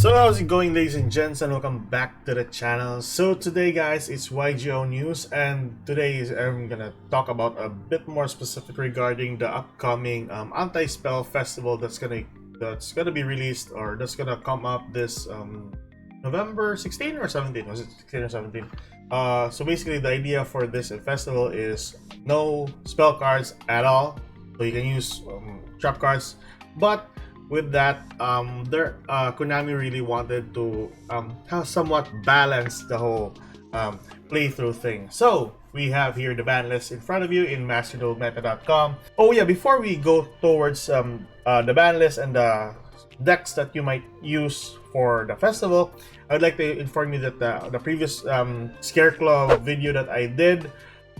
So how's it going, ladies and gents, and welcome back to the channel. So today, guys, it's YugiOh news, and today I'm gonna talk about a bit more specific regarding the upcoming anti-spell festival that's gonna be released, or that's gonna come up this November 16 or 17. Was it 16 or 17? So basically, the idea for this festival is no spell cards at all, so you can use trap cards, but with that, Konami really wanted to have somewhat balance the whole playthrough thing. So we have here the ban list in front of you in masterduelmeta.com. Oh yeah, before we go towards the ban list and the decks that you might use for the festival, I would like to inform you that the previous Scareclaw video that I did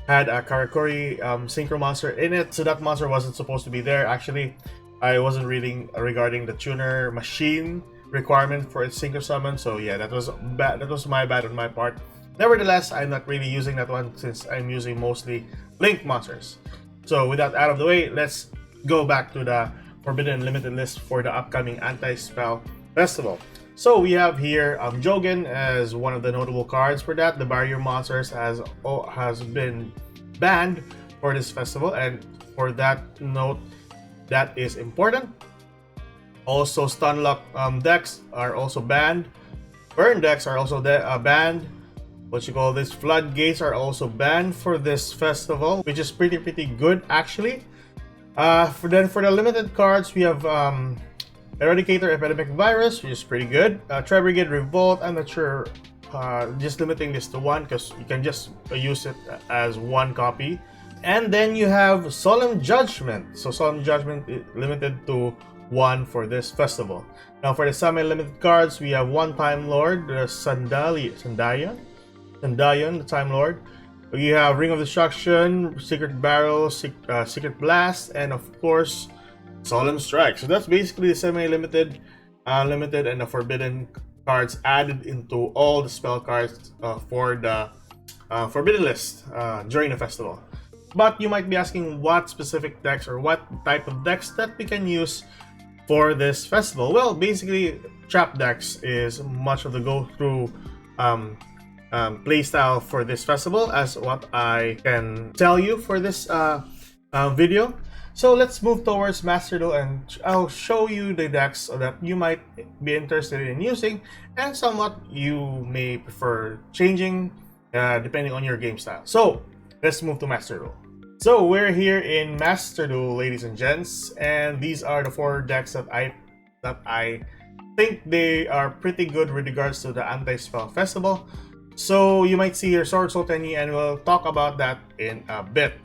had a Karakuri synchro monster in it, so that monster wasn't supposed to be there. Actually, I wasn't reading regarding the tuner machine requirement for its synchro summon, so yeah, that was bad. That was my bad on my part. Nevertheless, I'm not really using that one since I'm using mostly Link monsters. So with that out of the way, let's go back to the Forbidden Limited list for the upcoming Anti-Spell Festival. So we have here Jogen as one of the notable cards for that. The barrier monsters has been banned for this festival, and for that note, that is important. Also, Stunlock decks are also banned. Burn decks are also banned. Floodgates are also banned for this festival, which is pretty good actually. For the limited cards, we have Eradicator Epidemic Virus, which is pretty good. Tri-Brigade Revolt, I'm not sure. Just limiting this to one because you can just use it as one copy. And then you have Solemn Judgment. So Solemn Judgment is limited to one for this festival. Now for the semi-limited cards, we have one Time Lord, the Sandayon, the Time Lord. We have Ring of Destruction, Secret Barrel, Secret Blast, and of course, Solemn Strike. So that's basically the semi-limited, limited, and the forbidden cards added into all the spell cards for the forbidden list during the festival. But you might be asking what specific decks or what type of decks that we can use for this festival. Well, basically, trap decks is much of the go-through playstyle for this festival, as what I can tell you for this video. So let's move towards Master Duel, and I'll show you the decks that you might be interested in using, and somewhat you may prefer changing depending on your game style. So let's move to Master Duel. So we're here in Master Duel, ladies and gents, and these are the four decks that I think they are pretty good with regards to the Anti-Spell Festival. So you might see here Sword Soul Tenyi, and we'll talk about that in a bit.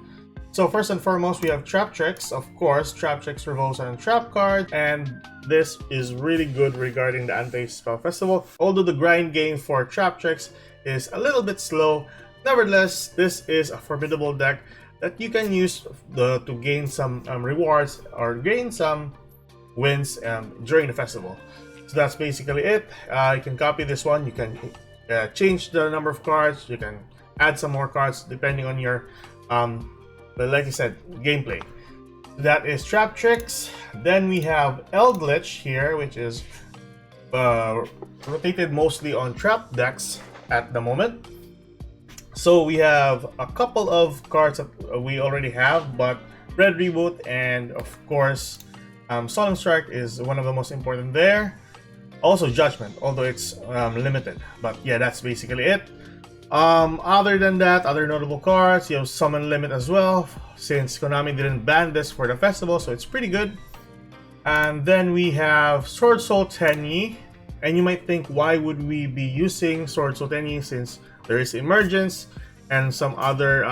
So first and foremost, we have Trap Tricks. Of course, Trap Tricks revolves on trap card, and this is really good regarding the Anti-Spell Festival. Although the grind game for Trap Tricks is a little bit slow, nevertheless, this is a formidable deck that you can use to gain some rewards or gain some wins during the festival. So that's basically it. You can copy this one. You can change the number of cards. You can add some more cards depending on your, like I said, gameplay. That is Trap Tricks. Then we have Eldritch here, which is rotated mostly on trap decks at the moment. So we have a couple of cards that we already have, but Red Reboot and of course Solemn Strike is one of the most important there. Also Judgment, although it's limited, but yeah, that's basically it. Other than that, other notable cards, you have Summon Limit as well, since Konami didn't ban this for the festival, so it's pretty good. And then we have Sword Soul Tenyi, and you might think, why would we be using Sword Soul Tenyi since there is Emergence and some other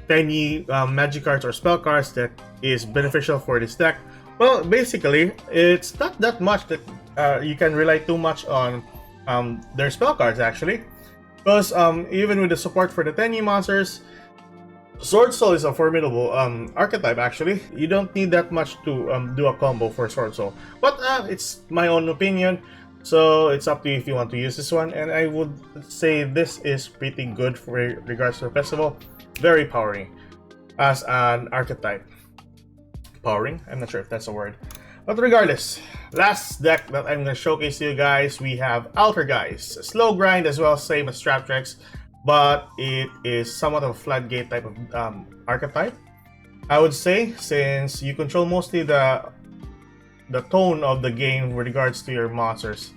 Tenyi magic cards or spell cards that is beneficial for this deck? Well, basically, it's not that much that you can rely too much on their spell cards actually, because even with the support for the Tenyi monsters, Sword Soul is a formidable archetype actually. You don't need that much to do a combo for Sword Soul, but it's my own opinion. So it's up to you if you want to use this one, and I would say this is pretty good for regards to the festival. Very powering as an archetype. Powering? I'm not sure if that's a word. But regardless, last deck that I'm gonna showcase to you guys, we have Altergeist. A slow grind as well, same as Traptrex, but it is somewhat of a floodgate type of archetype, I would say, since you control mostly the tone of the game with regards to your monsters.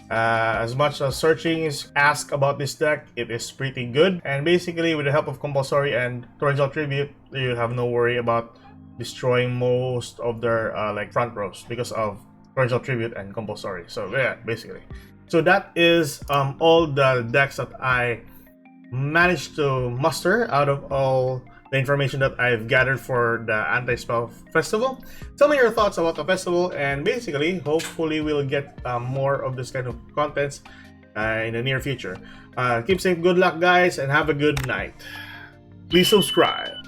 As much as searching is asked about this deck, it is pretty good. And basically, with the help of Compulsory and Torrential Tribute, you have no worry about destroying most of their like front rows because of Torrential Tribute and Compulsory. So yeah, basically. So that is all the decks that I managed to muster out of all the information that I've gathered for the Anti-Spell Festival. Tell me your thoughts about the festival, and basically, hopefully we'll get more of this kind of contents in the near future. Keep safe, good luck guys, and have a good night. Please subscribe.